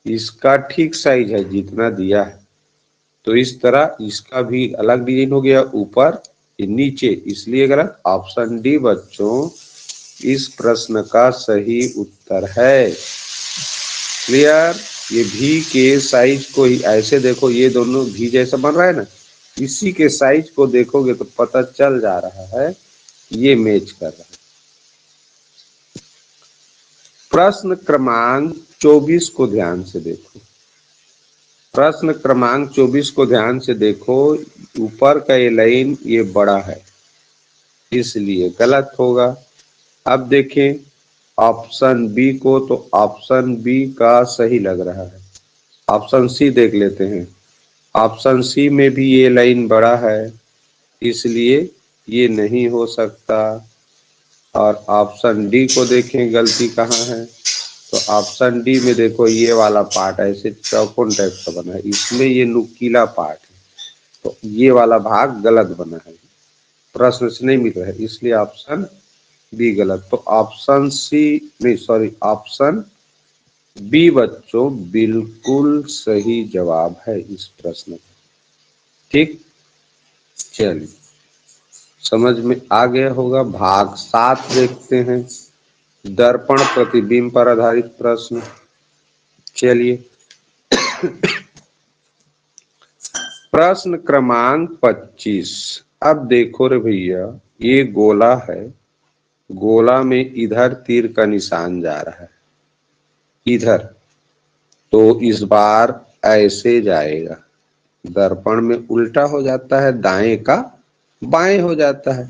इसका ठीक साइज है जितना दिया है। तो इस तरह इसका भी अलग डिजाइन हो गया, ऊपर ये नीचे, इसलिए गलत। ऑप्शन डी बच्चों इस प्रश्न का सही उत्तर है। क्लियर। ये भी के साइज को ही ऐसे देखो, ये दोनों भी जैसा बन रहा है ना, इसी के साइज को देखोगे तो पता चल जा रहा है ये मैच कर रहा है। प्रश्न क्रमांक 24 को ध्यान से देखो। प्रश्न क्रमांक 24 को ध्यान से देखो, ऊपर का ये लाइन ये बड़ा है, इसलिए गलत होगा। अब देखें ऑप्शन बी को, तो ऑप्शन बी का सही लग रहा है। ऑप्शन सी देख लेते हैं। ऑप्शन सी में भी ये लाइन बड़ा है, इसलिए ये नहीं हो सकता। और ऑप्शन डी को देखें गलती कहाँ है, तो ऑप्शन डी में देखो ये वाला पार्ट ऐसे चौकोन टाइप का बना है, इसमें ये नुकीला पार्ट है, तो ये वाला भाग गलत बना है, प्रश्न से नहीं मिल रहा है, इसलिए ऑप्शन बी गलत। तो ऑप्शन सी नहीं, सॉरी, ऑप्शन बी बच्चों बिल्कुल सही जवाब है इस प्रश्न का। ठीक, चलिए समझ में आ गया होगा। भाग 7 देखते हैं, दर्पण प्रतिबिंब पर आधारित प्रश्न। चलिए प्रश्न क्रमांक 25। अब देखो रे भैया, ये गोला है, गोला में इधर तीर का निशान जा रहा है, इधर, तो इस बार ऐसे जाएगा, दर्पण में उल्टा हो जाता है, दाएं का बाएं हो जाता है।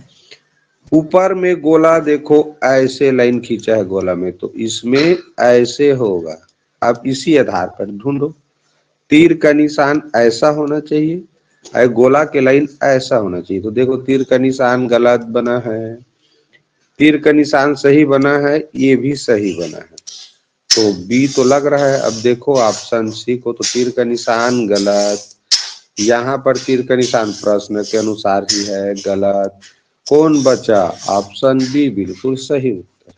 ऊपर में गोला देखो ऐसे लाइन खींचा है गोला में, तो इसमें ऐसे होगा। अब इसी आधार पर ढूंढो, तीर का निशान ऐसा होना चाहिए और गोला के लाइन ऐसा होना चाहिए। तो देखो तीर का निशान गलत बना है, तीर का निशान सही बना है, ये भी सही बना है, तो बी तो लग रहा है। अब देखो ऑप्शन सी को, तो तीर का निशान गलत, यहाँ पर तीर का निशान प्रश्न के अनुसार ही है, गलत। कौन बचा? ऑप्शन बी बिल्कुल सही उत्तर।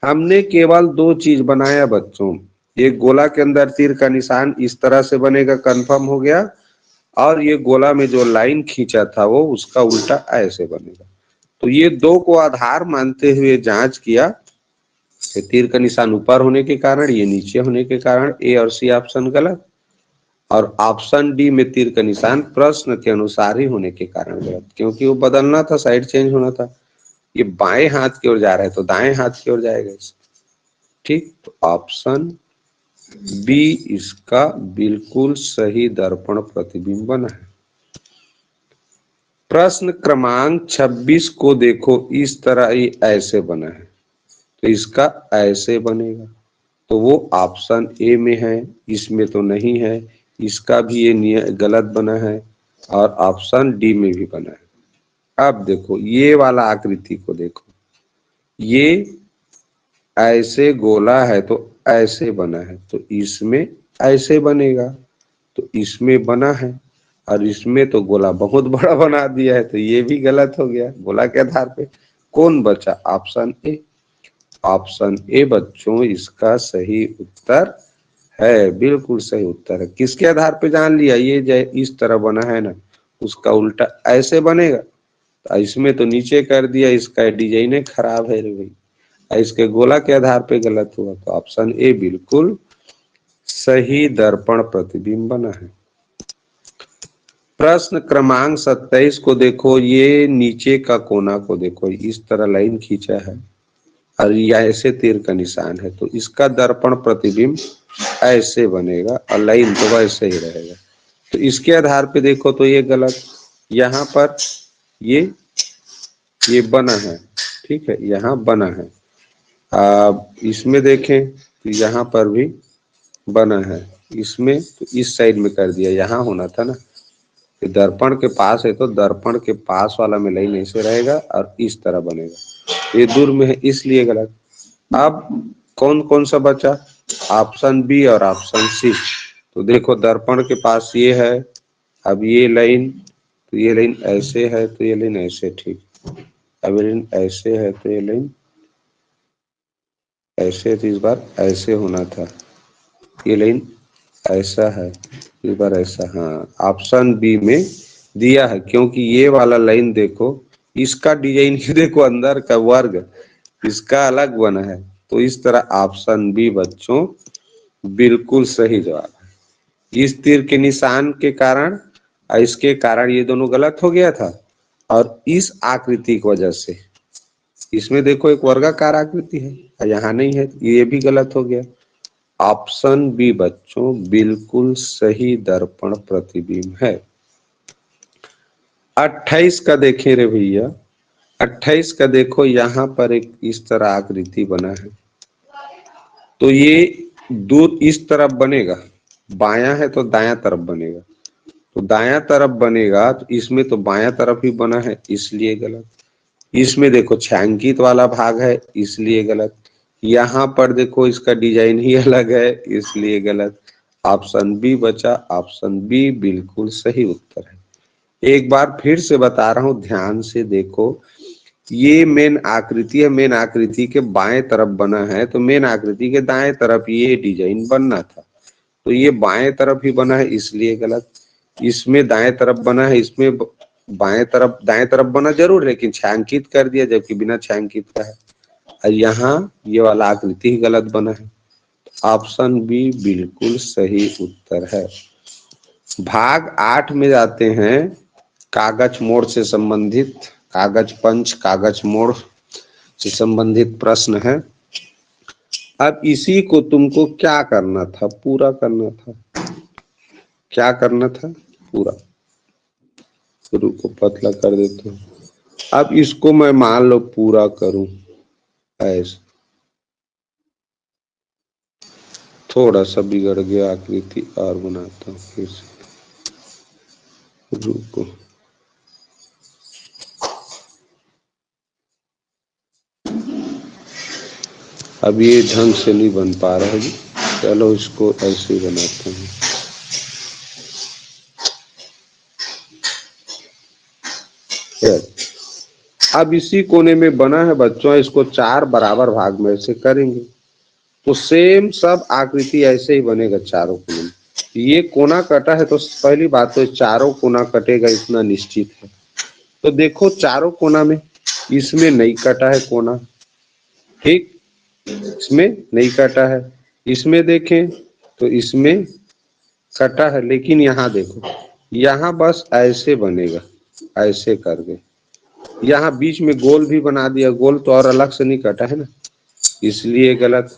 हमने केवल 2 चीज बनाया बच्चों, एक गोला के अंदर तीर का निशान इस तरह से बनेगा, कंफर्म हो गया, और ये गोला में जो लाइन खींचा था वो उसका उल्टा ऐसे बनेगा। तो ये 2 को आधार मानते हुए जांच किया, तीर का निशान ऊपर होने के कारण, ये नीचे होने के कारण ए और सी ऑप्शन गलत, और ऑप्शन डी में तीर का निशान प्रश्न के अनुसार ही होने के कारण गलत, क्योंकि वो बदलना था, साइड चेंज होना था। ये बाएं हाथ की ओर जा रहा है तो दाएं हाथ की ओर जाएगा। ठीक, तो ऑप्शन बी इसका बिल्कुल सही दर्पण प्रतिबिंब बना है। प्रश्न क्रमांक 26 को देखो, इस तरह ये ऐसे बना है, तो इसका ऐसे बनेगा, तो वो ऑप्शन ए में है, इसमें तो नहीं है, इसका भी ये गलत बना है, और ऑप्शन डी में भी बना है। अब देखो ये वाला आकृति को देखो, ये ऐसे गोला है तो ऐसे बना है, तो इसमें ऐसे बनेगा, तो इसमें बना है, और इसमें तो गोला बहुत बड़ा बना दिया है, तो ये भी गलत हो गया गोला के आधार पे। कौन बचा? Option A. ऑप्शन ए बच्चों इसका सही उत्तर है, बिल्कुल सही उत्तर है। किसके आधार पे जान लिया? ये इस तरह बना है ना, उसका उल्टा ऐसे बनेगा, तो इसमें तो नीचे कर दिया, इसका डिजाइन खराब है रे भाई, इसके गोला के आधार पे गलत हुआ, तो ऑप्शन ए बिल्कुल सही दर्पण प्रतिबिंब बना है। प्रश्न क्रमांक 27 को देखो, ये नीचे का कोना को देखो, इस तरह लाइन खींचा है और ये ऐसे तीर का निशान है, तो इसका दर्पण प्रतिबिंब ऐसे बनेगा और लाइन तो वैसे ही रहेगा। तो इसके आधार पे देखो तो ये गलत, यहाँ पर ये बना है, ठीक है, यहाँ बना है। अब इसमें देखें तो यहाँ पर भी बना है, इसमें तो इस साइड में कर दिया, यहाँ होना था ना, कि दर्पण के पास है तो दर्पण के पास वाला में लाइन ऐसे रहेगा और इस तरह बनेगा, ये दूर में है इसलिए गलत। अब कौन कौन सा बचा, ऑप्शन बी और ऑप्शन सी। तो देखो दर्पण के पास ये है, अब ये लाइन, तो ये लाइन ऐसे है तो ये लाइन ऐसे, ठीक। अब ये लाइन ऐसे है तो ये लाइन ऐसे, तो इस बार ऐसे होना था, ये लाइन ऐसा है, इस बार ऐसा। हाँ, ऑप्शन बी में दिया है, क्योंकि ये वाला लाइन देखो, इसका डिजाइन ही देखो, अंदर का वर्ग इसका अलग बना है, तो इस तरह ऑप्शन बी बच्चों बिल्कुल सही जवाब है। इस तीर के निशान के कारण और इसके कारण ये दोनों गलत हो गया था, और इस आकृति की वजह से, इसमें देखो एक वर्गाकार आकृति है और यहाँ नहीं है, ये भी गलत हो गया। ऑप्शन बी बच्चों बिल्कुल सही दर्पण प्रतिबिंब है। 28 का देखें रे भैया, 28 का देखो, यहाँ पर एक इस तरह आकृति बना है, तो ये दूर इस तरफ बनेगा, बायां है तो दायां तरफ बनेगा, तो दायां तरफ बनेगा, तो इसमें तो बायां तरफ ही बना है इसलिए गलत। इसमें देखो छायांकित वाला भाग है इसलिए गलत। यहाँ पर देखो इसका डिजाइन ही अलग है इसलिए गलत। ऑप्शन बी बचा, ऑप्शन बी बिल्कुल सही उत्तर है। एक बार फिर से बता रहा हूं, ध्यान से देखो, ये मेन आकृति है, मेन आकृति के बाएं तरफ बना है, तो मेन आकृति के दाएं तरफ ये डिजाइन बनना था, तो ये बाएं तरफ ही बना है इसलिए गलत। इसमें दाएं तरफ बना है, इसमें बाएं तरफ, दाएं तरफ बना जरूर लेकिन छायांकित कर दिया, जबकि बिना छायांकित का है, और यहाँ ये वाला आकृति ही गलत बना है। ऑप्शन बी बिल्कुल सही उत्तर है। भाग 8 में जाते हैं, कागज मोड़ से संबंधित, कागज पंच, कागज मोड़ से संबंधित प्रश्न है। अब इसी को तुमको क्या करना था, पूरा करना था। क्या करना था, पूरा। शुरू को पतला कर देते हैं। अब इसको मैं मान लो पूरा करूं ऐसे, थोड़ा सा बिगड़ गया आकृति, और बनाता हूं फिर से, रुको। अब ये ढंग से नहीं बन पा रहा है जी, चलो इसको ऐसे ही बनाते हैं। अब इसी कोने में बना है बच्चों, इसको 4 बराबर भाग में से करेंगे तो सेम सब आकृति ऐसे ही बनेगा चारों कोने में। ये कोना कटा है तो पहली बात तो चारों कोना कटेगा इतना निश्चित है। तो देखो चारों कोना में, इसमें नहीं कटा है कोना, ठीक, इसमें नहीं कटा है, इसमें देखें तो इसमें कटा है, लेकिन यहाँ देखो, यहाँ बस ऐसे बनेगा, ऐसे कर दे, यहाँ बीच में गोल भी बना दिया, गोल तो और अलग से नहीं कटा है ना, इसलिए गलत,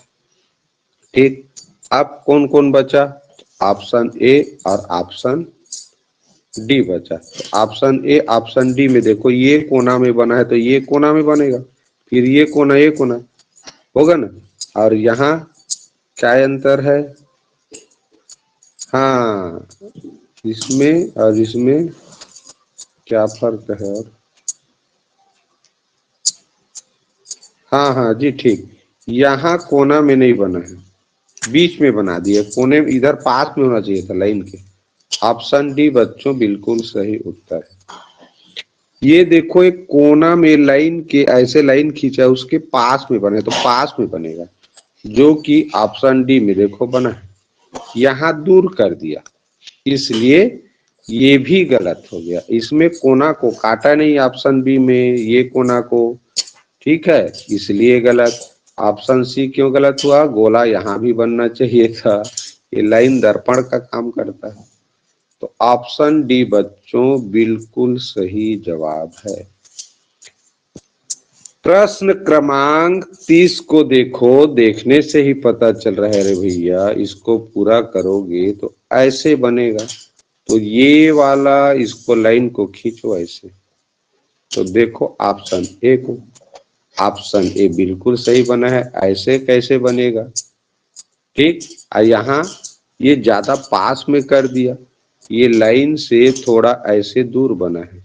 ठीक। अब कौन कौन बचा, ऑप्शन ए और ऑप्शन डी बचा। ऑप्शन ए ऑप्शन डी में देखो, ये कोना में बना है तो ये कोना में बनेगा, फिर ये कोना होगा ना, और यहाँ क्या अंतर है, हाँ, इसमें और इसमें क्या फर्क है, और हाँ हाँ जी ठीक, यहाँ कोना में नहीं बना है, बीच में बना दिया, कोने में इधर पास में होना चाहिए था लाइन के। ऑप्शन डी बच्चों बिल्कुल सही उत्तर है। ये देखो एक कोना में लाइन के ऐसे लाइन खींचा, उसके पास में बने तो पास में बनेगा, जो कि ऑप्शन डी में देखो बना है, यहाँ दूर कर दिया इसलिए ये भी गलत हो गया। इसमें कोना को काटा नहीं ऑप्शन बी में, ये कोना को, ठीक है, इसलिए गलत। ऑप्शन सी क्यों गलत हुआ, गोला यहाँ भी बनना चाहिए था, ये लाइन दर्पण का काम करता है। तो ऑप्शन डी बच्चों बिल्कुल सही जवाब है। प्रश्न क्रमांक 30 को देखो, देखने से ही पता चल रहा है रे भैया, इसको पूरा करोगे तो ऐसे बनेगा, तो ये वाला इसको लाइन को खींचो ऐसे, तो देखो ऑप्शन ए को, ऑप्शन ए बिल्कुल सही बना है, ऐसे कैसे बनेगा, ठीक। यहाँ ये ज्यादा पास में कर दिया, ये लाइन से थोड़ा ऐसे दूर बना है,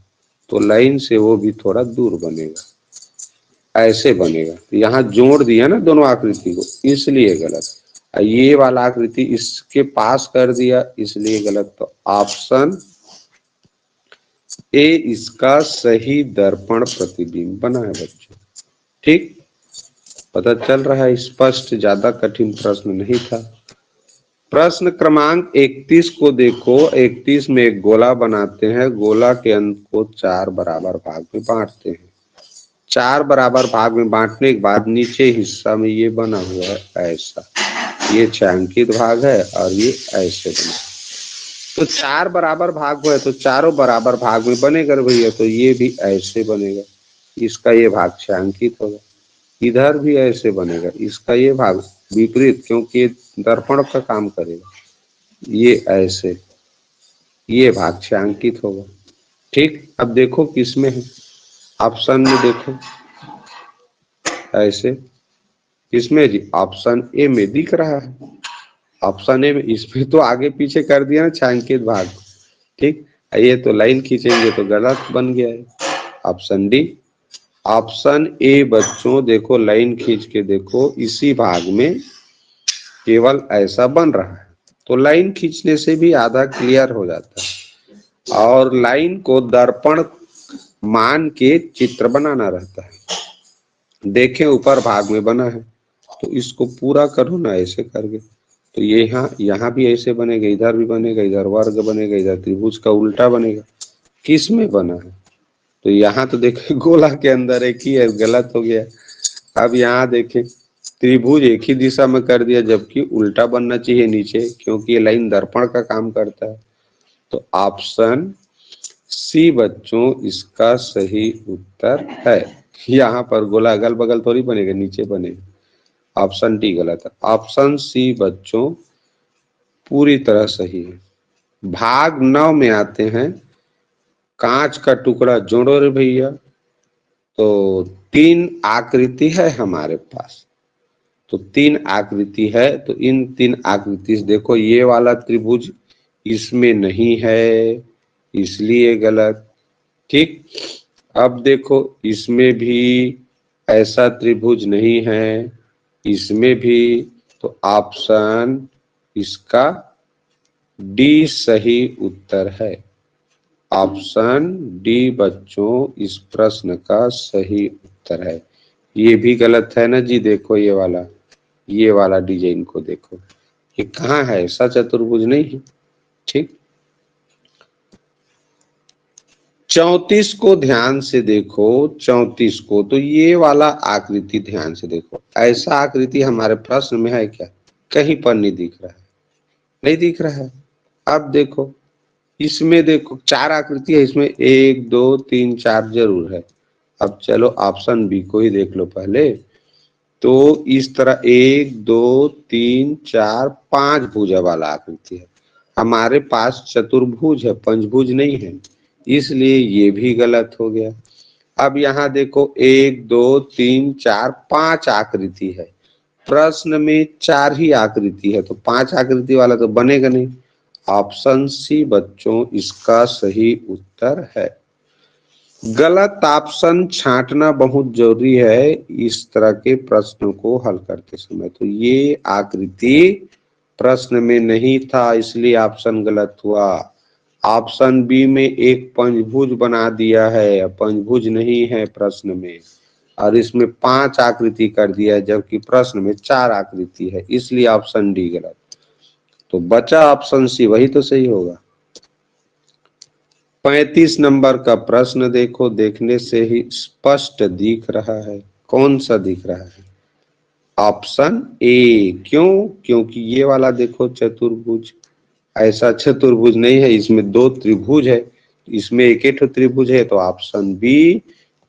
तो लाइन से वो भी थोड़ा दूर बनेगा, ऐसे बनेगा। यहाँ जोड़ दिया ना दोनों आकृति को, इसलिए गलत। ये वाला आकृति इसके पास कर दिया, इसलिए गलत। तो ऑप्शन ए इसका सही दर्पण प्रतिबिंब बना है बच्चों। ठीक, पता चल रहा है, स्पष्ट, ज्यादा कठिन प्रश्न नहीं था। प्रश्न क्रमांक 31 को देखो। 31 में एक गोला बनाते हैं, गोला के अंत को 4 बराबर भाग में बांटते हैं। 4 बराबर भाग में बांटने के बाद नीचे हिस्सा में ये बना हुआ है ऐसा, ये छायांकित भाग है और ये ऐसे बना। तो 4 बराबर भाग हुआ है तो चारों बराबर भाग में बनेगा भैया, तो ये भी ऐसे बनेगा, इसका ये भाग छायांकित होगा। इधर भी ऐसे बनेगा, इसका ये भाग विपरीत, क्योंकि ये दर्पण का काम करेगा, ये ऐसे, ये भाग छायांकित होगा। ठीक, अब देखो किसमें है, ऑप्शन में देखो, ऐसे किसमें जी, ऑप्शन ए में दिख रहा है। ऑप्शन ए में, इसमें तो आगे पीछे कर दिया ना छायांकित भाग। ठीक, ये तो लाइन खींचेंगे तो गलत बन गया है, ऑप्शन डी। ऑप्शन ए बच्चों देखो, लाइन खींच के देखो, इसी भाग में केवल ऐसा बन रहा है, तो लाइन खींचने से भी आधा क्लियर हो जाता है। और लाइन को दर्पण मान के चित्र बनाना रहता है। देखें ऊपर भाग में बना है, तो इसको पूरा करो ना ऐसे करके, तो ये यहाँ भी ऐसे बनेगा, इधर भी बनेगा, इधर वर्ग बनेगा, इधर त्रिभुज का उल्टा बनेगा। किस में बना है, तो यहाँ तो देखे गोला के अंदर एक ही है, गलत हो गया। अब यहाँ देखें, त्रिभुज एक ही दिशा में कर दिया, जबकि उल्टा बनना चाहिए नीचे, क्योंकि ये लाइन दर्पण का काम करता है। तो ऑप्शन सी बच्चों इसका सही उत्तर है। यहाँ पर गोला अगल बगल थोड़ी बनेगा, नीचे बनेगा। ऑप्शन डी गलत है, ऑप्शन सी बच्चों पूरी तरह सही है। भाग 9 में आते हैं, कांच का टुकड़ा जोड़ो रे भैया। तो 3 आकृति है हमारे पास, तो 3 आकृति है, तो इन 3 आकृति से देखो, ये वाला त्रिभुज इसमें नहीं है, इसलिए गलत। ठीक, अब देखो इसमें भी ऐसा त्रिभुज नहीं है, इसमें भी, तो ऑप्शन इसका डी सही उत्तर है। ऑप्शन डी बच्चों इस प्रश्न का सही उत्तर है। ये भी गलत है ना जी, देखो ये वाला डिजाइन को देखो, ये कहाँ है, ऐसा चतुर्भुज नहीं है। ठीक, 34 को ध्यान से देखो, 34 को, तो ये वाला आकृति ध्यान से देखो, ऐसा आकृति हमारे प्रश्न में है क्या, कहीं पर नहीं दिख रहा है, नहीं दिख रहा है। अब देखो इसमें, देखो 4 आकृति है इसमें, 1 2 3 4 जरूर है। अब चलो ऑप्शन बी को ही देख लो पहले। तो इस तरह 1 2 3 4 5 भुजा वाला आकृति है, हमारे पास चतुर्भुज है, पंचभुज नहीं है, इसलिए ये भी गलत हो गया। अब यहाँ देखो 1 2 3 4 5 आकृति है, प्रश्न में 4 ही आकृति है, तो 5 आकृति वाला तो बनेगा नहीं। ऑप्शन सी बच्चों इसका सही उत्तर है। गलत ऑप्शन छांटना बहुत जरूरी है इस तरह के प्रश्नों को हल करते समय। तो ये आकृति प्रश्न में नहीं था, इसलिए ऑप्शन गलत हुआ। ऑप्शन बी में एक पंचभुज बना दिया है, पंचभुज नहीं है प्रश्न में, और इसमें 5 आकृति कर दिया है, जबकि प्रश्न में 4 आकृति है, इसलिए ऑप्शन डी गलत। तो बचा ऑप्शन सी, वही तो सही होगा। 35 नंबर का प्रश्न देखो, देखने से ही स्पष्ट दिख रहा है, कौन सा दिख रहा है, ऑप्शन ए। क्यों, क्योंकि ये वाला देखो चतुर्भुज, ऐसा चतुर्भुज नहीं है, इसमें 2 त्रिभुज है, इसमें एक एक त्रिभुज है, तो ऑप्शन बी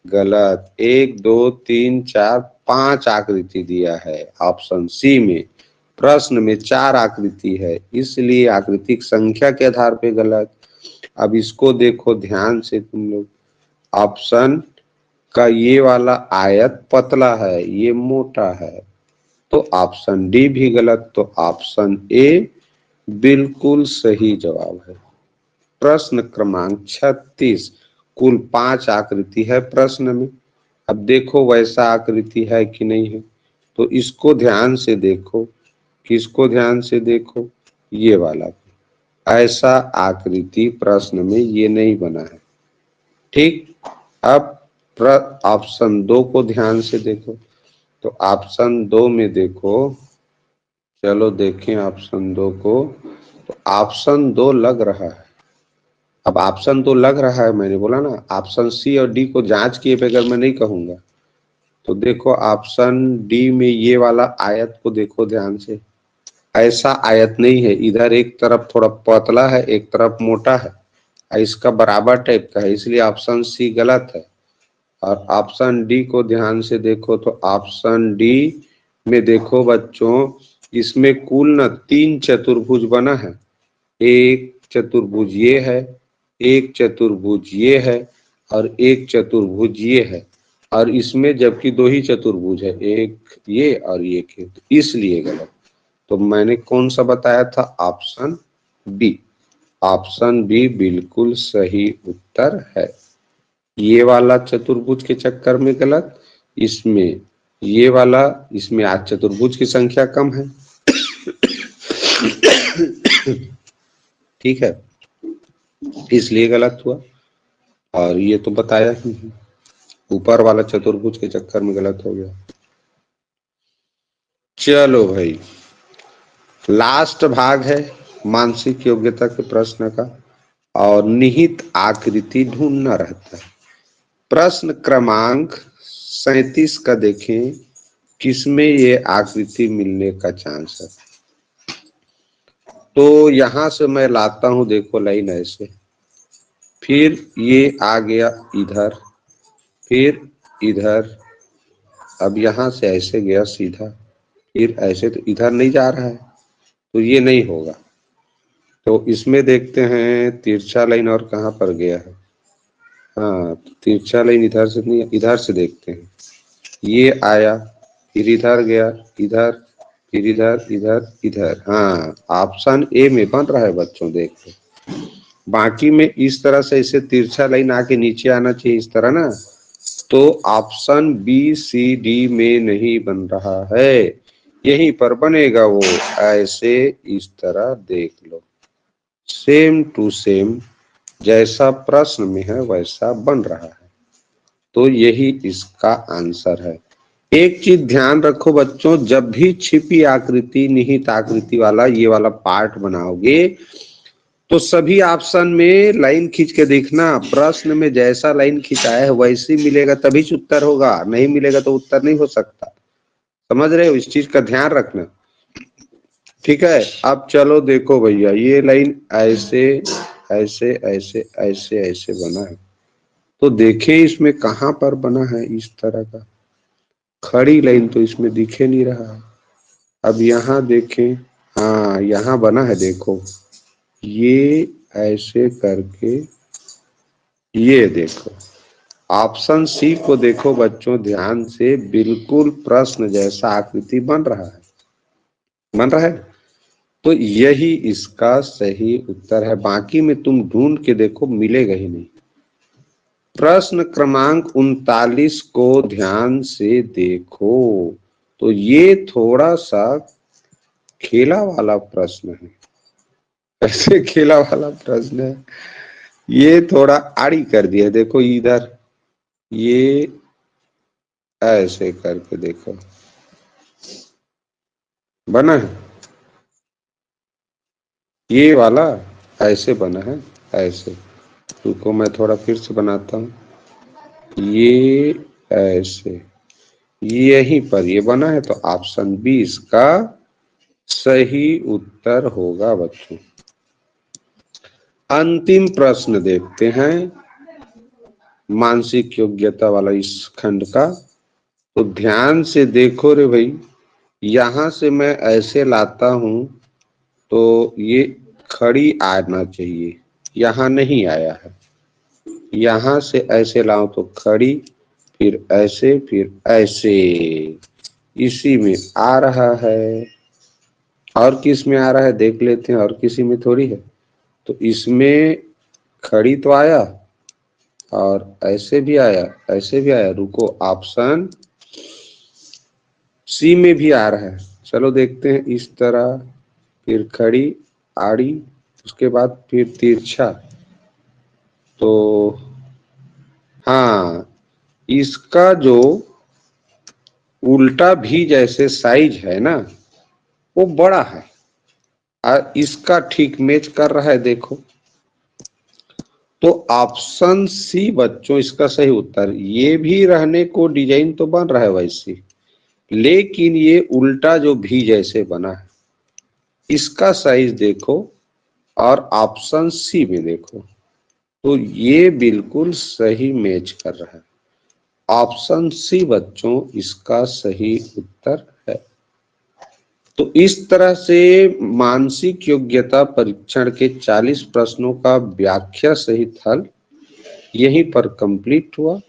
गलत। 1 2 3 4 5 आकृति दिया है ऑप्शन सी में, प्रश्न में 4 आकृति है, इसलिए आकृतिक संख्या के आधार पे गलत। अब इसको देखो ध्यान से तुम लोग, ऑप्शन का ये वाला आयत पतला है, ये मोटा है, तो ऑप्शन डी भी गलत। तो ऑप्शन ए बिल्कुल सही जवाब है। प्रश्न क्रमांक 36। कुल 5 आकृति है प्रश्न में। अब देखो वैसा आकृति है कि नहीं है, तो इसको ध्यान से देखो। किसको ध्यान से देखो? ये वाला। ऐसा आकृति प्रश्न में ये नहीं बना है। ठीक। अब ऑप्शन 2 को ध्यान से देखो। तो ऑप्शन 2 में देखो, चलो देखें ऑप्शन 2 को। तो ऑप्शन 2 लग रहा है। अब ऑप्शन 2 लग रहा है, मैंने बोला ना, ऑप्शन सी और डी को जांच किए बगैर मैं नहीं कहूंगा। तो देखो ऑप्शन डी में ये वाला आयत को देखो ध्यान से। ऐसा आयत नहीं है, इधर एक तरफ थोड़ा पतला है, एक तरफ मोटा है, और इसका बराबर टाइप का है, इसलिए ऑप्शन सी गलत है। और ऑप्शन डी को ध्यान से देखो। तो ऑप्शन डी में देखो बच्चों, इसमें कुल न 3 चतुर्भुज बना है। एक चतुर्भुज ये है, एक चतुर्भुज ये है, और एक चतुर्भुज ये है। और इसमें जबकि 2 ही चतुर्भुज है, एक ये और एक ये, तो इसलिए गलत। तो मैंने कौन सा बताया था? Option B. ऑप्शन बी बिल्कुल सही उत्तर है। ये वाला चतुर्भुज के चक्कर में गलत, इसमें ये वाला, इसमें आज चतुर्भुज की संख्या कम है। ठीक है, इसलिए गलत हुआ। और ये तो बताया ही है, ऊपर वाला चतुर्भुज के चक्कर में गलत हो गया। चलो भाई, लास्ट भाग है मानसिक योग्यता के प्रश्न का, और निहित आकृति ढूंढना रहता है। प्रश्न क्रमांक 37 का देखें, किसमें ये आकृति मिलने का चांस है। तो यहां से मैं लाता हूं, देखो लाइन ऐसे, फिर ये आ गया इधर, फिर इधर, अब यहां से ऐसे गया सीधा, फिर ऐसे, तो इधर नहीं जा रहा है, तो ये नहीं होगा। तो इसमें देखते हैं तिरछा लाइन और कहां पर गया है। हाँ, तो तिरछा लाइन इधर से नहीं, इधर से देखते हैं। ये आया, फिर इधर गया, इधर, फिर इधर, इधर, इधर। हाँ, ऑप्शन ए में बन रहा है बच्चों, देखो। बाकी में इस तरह से इसे तिरछा लाइन आके नीचे आना चाहिए, इस तरह ना। तो ऑप्शन बी सी डी में नहीं बन रहा है, यहीं पर बनेगा वो। ऐसे इस तरह देख लो, सेम टू सेम जैसा प्रश्न में है वैसा बन रहा है। तो यही इसका आंसर है। एक चीज ध्यान रखो बच्चों, जब भी छिपी आकृति निहित आकृति वाला ये वाला पार्ट बनाओगे, तो सभी ऑप्शन में लाइन खींच के देखना। प्रश्न में जैसा लाइन खिंचाया है वैसे मिलेगा तभी उत्तर होगा, नहीं मिलेगा तो उत्तर नहीं हो सकता। समझ रहे हो? इस चीज का ध्यान रखना। ठीक है, अब चलो देखो भैया, ये लाइन ऐसे ऐसे ऐसे ऐसे ऐसे बना है, तो देखें इसमें कहां पर बना है इस तरह का। खड़ी लाइन तो इसमें दिखे नहीं रहा है। अब यहाँ देखें, हाँ यहाँ बना है, देखो ये ऐसे करके, ये देखो ऑप्शन सी को देखो बच्चों ध्यान से, बिल्कुल प्रश्न जैसा आकृति बन रहा है, बन रहा है। तो यही इसका सही उत्तर है, बाकी में तुम ढूंढ के देखो मिलेगा ही नहीं। प्रश्न क्रमांक 39 को ध्यान से देखो। तो ये थोड़ा सा खेला वाला प्रश्न है। ऐसे खेला वाला प्रश्न है, ये थोड़ा आड़ी कर दिया। देखो इधर, ये ऐसे करके देखो बना है, ये वाला ऐसे बना है, ऐसे। रुको मैं थोड़ा फिर से बनाता हूँ। ये ऐसे, यहीं पर ये बना है, तो ऑप्शन बी इसका सही उत्तर होगा बच्चों। अंतिम प्रश्न देखते हैं मानसिक योग्यता वाला इस खंड का। तो ध्यान से देखो रे भाई, यहां से मैं ऐसे लाता हूं तो ये खड़ी आना चाहिए, यहाँ नहीं आया है। यहां से ऐसे लाऊं तो खड़ी, फिर ऐसे, फिर ऐसे, इसी में आ रहा है। और किस में आ रहा है देख लेते हैं, और किसी में थोड़ी है। तो इसमें खड़ी तो आया, और ऐसे भी आया, ऐसे भी आया। रुको, ऑप्शन सी में भी आ रहा है। चलो देखते हैं, इस तरह, फिर खड़ी, आड़ी, उसके बाद फिर तिरछा। तो हाँ, इसका जो उल्टा भी जैसे साइज है ना, वो बड़ा है, और इसका ठीक मैच कर रहा है, देखो। तो ऑप्शन सी बच्चों इसका सही उत्तर। ये भी रहने को डिजाइन तो बन रहा है वैसी, लेकिन ये उल्टा जो भी जैसे बना है, इसका साइज देखो और ऑप्शन सी में देखो, तो ये बिल्कुल सही मैच कर रहा है। ऑप्शन सी बच्चों इसका सही उत्तर है। तो इस तरह से मानसिक योग्यता परीक्षण के 40 प्रश्नों का व्याख्या सहित हल यहीं पर कंप्लीट हुआ।